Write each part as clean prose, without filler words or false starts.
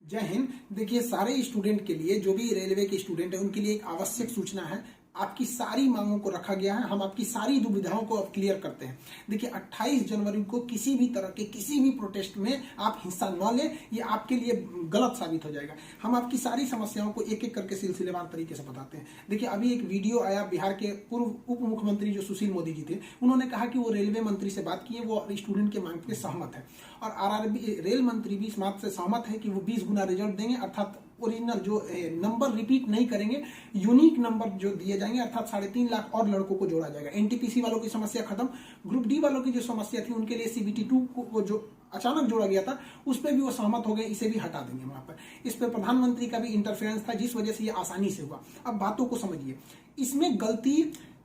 जय हिंद। देखिए, सारे स्टूडेंट के लिए, जो भी रेलवे के स्टूडेंट है, उनके लिए एक आवश्यक सूचना है। आपकी सारी मांगों को रखा गया है। हम आपकी सारी दुविधाओं को अब क्लियर करते हैं। देखिए, 28 जनवरी को किसी भी तरह के किसी भी प्रोटेस्ट में आप हिस्सा न लें, ये आपके लिए गलत साबित हो जाएगा। हम आपकी सारी समस्याओं को एक एक करके सिलसिलेवार तरीके से बताते हैं। देखिए, अभी एक वीडियो आया, बिहार के पूर्व उप मुख्यमंत्री जो सुशील मोदी जी थे, उन्होंने कहा कि वो रेलवे मंत्री से बात किए, वो स्टूडेंट के मांग पे सहमत है। और आरआरबी रेल मंत्री भी इस बात से सहमत है कि वो 20 गुना रिजल्ट देंगे, अर्थात ओरिजिनल जो नंबर रिपीट नहीं करेंगे, यूनिक नंबर जो दिए जाएंगे, अर्थात 3.5 लाख और लड़कों को जोड़ा जाएगा। एनटीपीसी वालों की समस्या खत्म। ग्रुप डी वालों की जो समस्या थी, उनके लिए सीबीटी 2 को जो अचानक जोड़ा गया था, उस पर भी वो सहमत हो गए, इसे भी हटा देंगे वहां पर। इस पर प्रधानमंत्री का भी इंटरफेरेंस था, जिस वजह से ये आसानी से हुआ। अब बातों को समझिए, इसमें गलती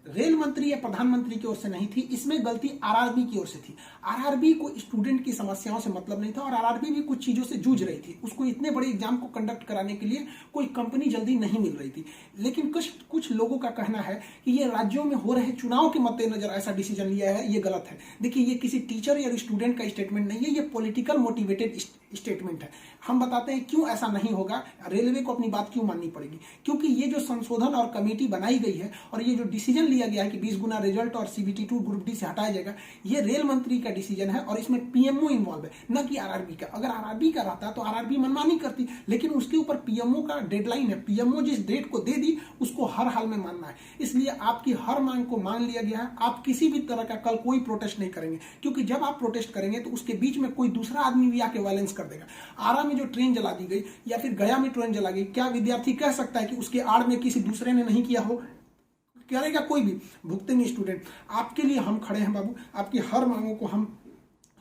रेल मंत्री या प्रधानमंत्री की ओर से नहीं थी, इसमें गलती आरआरबी की ओर से थी। आरआरबी को स्टूडेंट की समस्याओं से मतलब नहीं था, और आरआरबी भी कुछ चीजों से जूझ रही थी। उसको इतने बड़े एग्जाम को कंडक्ट कराने के लिए कोई कंपनी जल्दी नहीं मिल रही थी। लेकिन कुछ लोगों का कहना है कि ये राज्यों में हो रहे चुनाव के मद्देनजर ऐसा डिसीजन लिया है, ये गलत है। देखिए, ये किसी टीचर या स्टूडेंट का स्टेटमेंट नहीं है, ये पॉलिटिकल मोटिवेटेड स्टेटमेंट है। हम बताते हैं क्यों ऐसा नहीं होगा, रेलवे को अपनी बात क्यों माननी पड़ेगी। क्योंकि ये जो संशोधन और कमेटी बनाई गई है, और ये जो डिसीजन लिया गया है कि 20 गुना रिजल्ट और सीबीटी 2 ग्रुप डी से हटाया जाएगा, ये रेल मंत्री का डिसीजन है, और इसमें पीएमओ इन्वॉल्व है, न कि आरआरबी का। अगर आरआरबी का रहता तो आरआरबी मनमानी करती, लेकिन उसके ऊपर पीएमओ का डेडलाइन है। पीएमओ जिस डेट को दे दी, उसको हर हाल में मानना है। इसलिए आपकी हर मांग को मान लिया गया है। आप किसी भी तरह का कल कोई प्रोटेस्ट नहीं करेंगे, क्योंकि जब आप प्रोटेस्ट करेंगे तो उसके बीच में कोई दूसरा आदमी भी आके वायलेंस कर देगा। आरा में जो ट्रेन जला दी गई, या फिर गया में ट्रेन जला गई, क्या विद्यार्थी कह सकता है कि उसके आड़ में किसी दूसरे ने नहीं किया हो? करेगा कोई भी, भुगतेंगे स्टूडेंट। आपके लिए हम खड़े हैं बाबू। आपकी हर मांगों को हम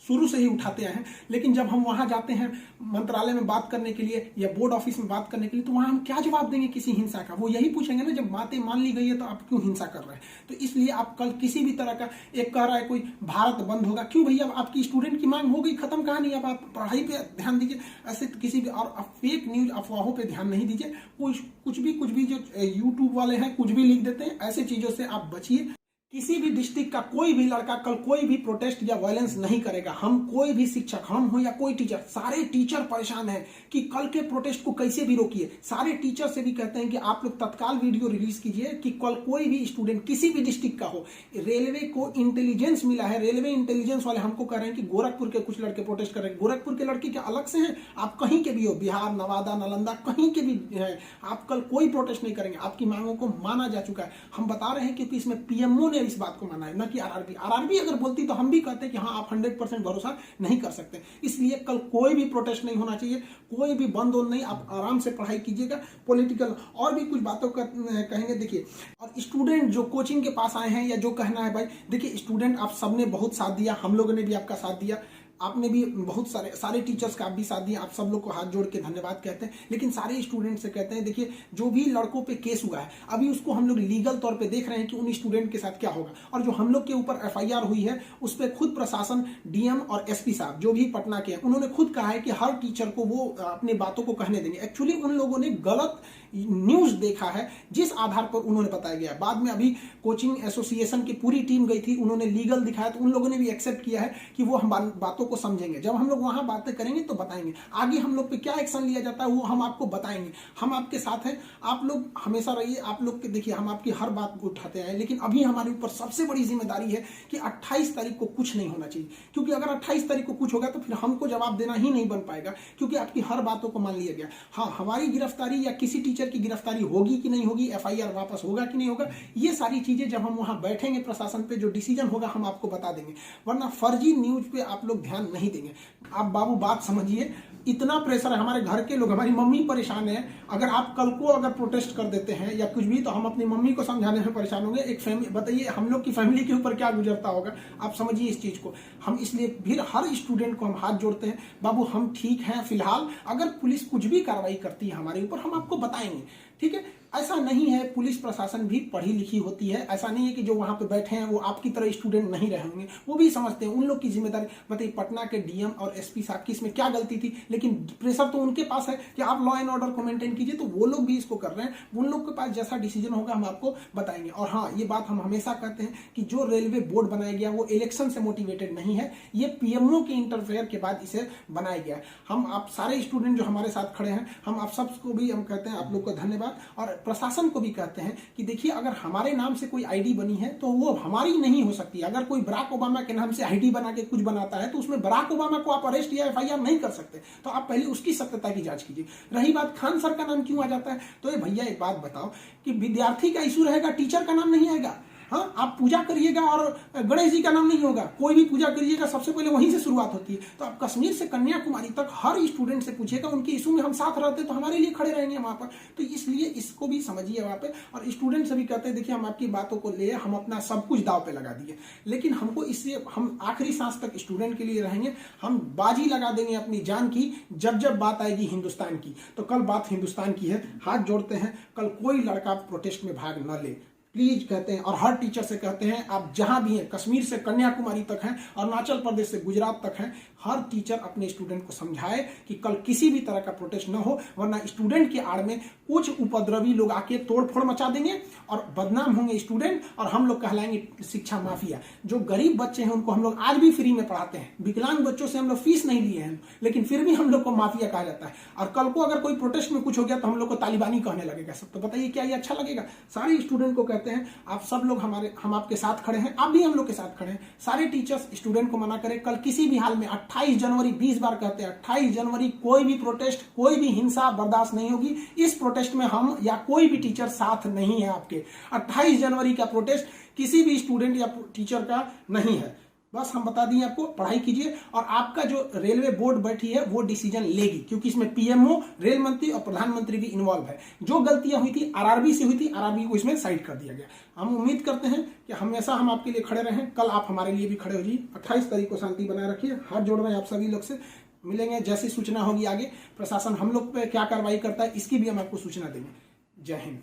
शुरू से ही उठाते आए हैं। लेकिन जब हम वहां जाते हैं मंत्रालय में बात करने के लिए या बोर्ड ऑफिस में बात करने के लिए, तो वहां हम क्या जवाब देंगे किसी हिंसा का? वो यही पूछेंगे ना, जब बातें मान ली गई है तो आप क्यों हिंसा कर रहे हैं? तो इसलिए आप कल किसी भी तरह का, एक कह रहा है कोई भारत बंद होगा, क्यों भैया? आपकी स्टूडेंट की मांग हो गई, खत्म कहानी। अब आप पढ़ाई पे ध्यान दीजिए, ऐसे किसी भी और फेक न्यूज अफवाहों पे ध्यान नहीं दीजिए। कुछ भी जो यूट्यूब वाले हैं कुछ भी लिख देते हैं, ऐसे चीजों से आप बचिए। किसी भी डिस्ट्रिक्ट का कोई भी लड़का कल कोई भी प्रोटेस्ट या वायलेंस नहीं करेगा। हम कोई भी शिक्षक, हम हो या कोई टीचर, सारे टीचर परेशान हैं कि कल के प्रोटेस्ट को कैसे भी रोकिए। सारे टीचर से भी कहते हैं कि आप लोग तत्काल वीडियो रिलीज कीजिए कि कल कोई भी स्टूडेंट किसी भी डिस्ट्रिक्ट का हो। रेलवे को इंटेलिजेंस मिला है, रेलवे इंटेलिजेंस वाले हमको कह रहे हैं कि गोरखपुर के कुछ लड़के प्रोटेस्ट कर रहे हैं। गोरखपुर के लड़के क्या अलग से हैं? आप कहीं के भी हो, बिहार, नवादा, नालंदा, कहीं के भी हैं, आप कल कोई प्रोटेस्ट नहीं करेंगे। आपकी मांगों को माना जा चुका है। हम बता रहे हैं क्योंकि इसमें पीएमओ ने इस बात को माना है, न कि आरआरबी। आरआरबी अगर बोलती तो हम भी कहते कि हाँ, आप 100% भरोसा नहीं कर सकते। इसलिए कल कोई भी प्रोटेस्ट नहीं होना चाहिए, कोई भी बंद नहीं। आप आराम से पढ़ाई कीजिएगा। पॉलिटिकल और भी कुछ बातों का कहेंगे। देखिए, और स्टूडेंट जो कोचिंग के पास आए हैं, या जो कहना है भाई, देखिए स्टूडेंट आप सबने बहुत साथ दिया, हम लोगों ने भी आपका साथ दिया, आपने भी बहुत सारे टीचर्स का आप भी साथ दिया। आप सब लोग को हाथ जोड़ के धन्यवाद कहते हैं। लेकिन सारे स्टूडेंट से कहते हैं, देखिए जो भी लड़कों पे केस हुआ है, अभी उसको हम लोग लीगल तौर पे देख रहे हैं कि उन स्टूडेंट के साथ क्या होगा। और जो हम लोग के ऊपर एफआईआर हुई है, उस पर खुद प्रशासन, डीएम और एसपी साहब जो भी पटना के हैं, उन्होंने खुद कहा है कि हर टीचर को वो अपनी बातों को कहने देंगे। एक्चुअली उन लोगों ने गलत न्यूज देखा है, जिस आधार पर उन्होंने बताया गया। बाद में अभी कोचिंग एसोसिएशन की पूरी टीम गई थी, उन्होंने लीगल दिखाया, तो उन लोगों ने भी एक्सेप्ट किया है कि वो हम बातों को समझेंगे। जब हम लोग वहां बातें करेंगे तो बताएंगे। आगे हम लोग पे क्या एक्शन लिया जाता है वो हम आपको बताएंगे। हम आपके साथ हैं, आप लोग हमेशा रहिए। आप लोग के देखिए, हम आपकी हर बात को उठाते हैं। लेकिन अभी हमारे ऊपर सबसे बड़ी जिम्मेदारी है कि 28 तारीख को कुछ नहीं होना चाहिए, क्योंकि अगर 28 तारीख को कुछ होगा तो फिर हमको जवाब देना ही नहीं बन पाएगा, क्योंकि आपकी हर बातों को मान लिया गया। हाँ, हमारी गिरफ्तारी या किसी टीचर की गिरफ्तारी होगी कि नहीं होगी, एफआईआर वापस होगा कि नहीं होगा, ये सारी चीजें जब हम वहां बैठेंगे प्रशासन पे, जो डिसीजन होगा हम आपको बता देंगे। वरना फर्जी न्यूज पे आप लोग ध्यान नहीं देंगे। आप बाबू बात समझिए, इतना प्रेशर है। हमारे घर के लोग, हमारी मम्मी परेशान है। अगर आप कल को अगर प्रोटेस्ट कर देते हैं या कुछ भी, तो हम अपनी मम्मी को समझाने में परेशान होंगे। एक फैमिली, बताइए हम लोग की फैमिली के ऊपर क्या गुजरता होगा। आप समझिए इस चीज को। हम इसलिए फिर हर स्टूडेंट को हम हाथ जोड़ते हैं, बाबू हम ठीक हैं फिलहाल। अगर पुलिस कुछ भी कार्रवाई करती है हमारे ऊपर, हम आपको बताएंगे, ठीक है? ऐसा नहीं है, पुलिस प्रशासन भी पढ़ी लिखी होती है। ऐसा नहीं है कि जो वहां पे बैठे हैं वो आपकी तरह स्टूडेंट नहीं रहे होंगे, वो भी समझते हैं, उन लोग की जिम्मेदारी। बताइए पटना के डीएम और एसपी साहब की इसमें क्या गलती थी, लेकिन प्रेशर तो उनके पास है कि आप लॉ एंड ऑर्डर को मेंटेन कीजिए, तो वो लोग भी इसको कर रहे हैं। उन लोग के पास जैसा डिसीजन होगा हम आपको बताएंगे। और हाँ, ये बात हम हमेशा कहते हैं कि जो रेलवे बोर्ड बनाया गया वो इलेक्शन से मोटिवेटेड नहीं है, ये पीएमओ के इंटरफेयर के बाद इसे बनाया गया है। हम आप सारे स्टूडेंट जो हमारे साथ खड़े हैं, हम आप सबको भी हम कहते हैं आप लोग को धन्यवाद, और प्रशासन को भी कहते हैं कि देखिए अगर हमारे नाम से कोई आईडी बनी है तो वो हमारी नहीं हो सकती। अगर कोई बराक ओबामा के नाम से आईडी बना के कुछ बनाता है तो उसमें बराक ओबामा को आप अरेस्ट या एफआईआर नहीं कर सकते, तो आप पहले उसकी सत्यता की जांच कीजिए। रही बात खान सर का नाम क्यों आ जाता है, तो ये भैया एक बात बताओ कि विद्यार्थी का इशू रहेगा, टीचर का नाम नहीं आएगा। हाँ, आप पूजा करिएगा और गणेश जी का नाम नहीं होगा, कोई भी पूजा करिएगा सबसे पहले वहीं से शुरुआत होती है। तो आप कश्मीर से कन्याकुमारी तक हर स्टूडेंट से पूछिएगा, उनके इशू में हम साथ रहते तो हमारे लिए खड़े रहेंगे वहां पर। तो इसलिए इसको भी समझिए वहां पे, और स्टूडेंट से भी कहते हैं देखिए हम आपकी बातों को ले, हम अपना सब कुछ दाव पे लगा दिए, लेकिन हमको इससे हम आखिरी सांस तक स्टूडेंट के लिए रहेंगे। हम बाजी लगा देंगे अपनी जान की जब जब बात आएगी हिंदुस्तान की। तो कल बात हिंदुस्तान की है, हाथ जोड़ते हैं, कल कोई लड़का प्रोटेस्ट में भाग न ले प्लीज कहते हैं। और हर टीचर से कहते हैं आप जहां भी हैं, कश्मीर से कन्याकुमारी तक हैं, अरुणाचल प्रदेश से गुजरात तक हैं, हर टीचर अपने स्टूडेंट को समझाए कि कल किसी भी तरह का प्रोटेस्ट न हो, वरना स्टूडेंट के आड़ में कुछ उपद्रवी लोग आके तोड़फोड़ मचा देंगे और बदनाम होंगे स्टूडेंट, और हम लोग कहलाएंगे शिक्षा माफिया। जो गरीब बच्चे हैं उनको हम लोग आज भी फ्री में पढ़ाते हैं, विकलांग बच्चों से हम लोग फीस नहीं लिए हैं, लेकिन फिर भी हम लोग को माफिया कहा जाता है। और कल को अगर कोई प्रोटेस्ट में कुछ हो गया तो हम लोग को तालिबानी कहने लगेगा सब। तो बताइए क्या ये अच्छा लगेगा? सारे स्टूडेंट को कहते हैं आप सब लोग हम आपके साथ खड़े हैं, आप भी हम लोग के साथ खड़े हैं। सारे टीचर्स स्टूडेंट को मना करें, कल किसी भी हाल में 28 जनवरी 20 बार कहते हैं 28 जनवरी कोई भी प्रोटेस्ट, कोई भी हिंसा बर्दाश्त नहीं होगी। इस प्रोटेस्ट में हम या कोई भी टीचर साथ नहीं है आपके। 28 जनवरी का प्रोटेस्ट किसी भी स्टूडेंट या टीचर का नहीं है। बस हम बता दिए आपको, पढ़ाई कीजिए, और आपका जो रेलवे बोर्ड बैठी है वो डिसीजन लेगी, क्योंकि इसमें पीएमओ, रेल मंत्री और प्रधानमंत्री भी इन्वॉल्व है। जो गलतियां हुई थी आरआरबी से हुई थी, आरआरबी को इसमें साइड कर दिया गया। हम उम्मीद करते हैं कि हमेशा हम आपके लिए खड़े रहें, कल आप हमारे लिए भी खड़े हो जाइए। 28 तारीख को शांति बनाए रखिए। हाथ जोड़ रहे हैं आप सभी लोग से, मिलेंगे जैसी सूचना होगी आगे, प्रशासन हम लोग पे क्या कार्रवाई करता है इसकी भी हम आपको सूचना देंगे। जय हिंद।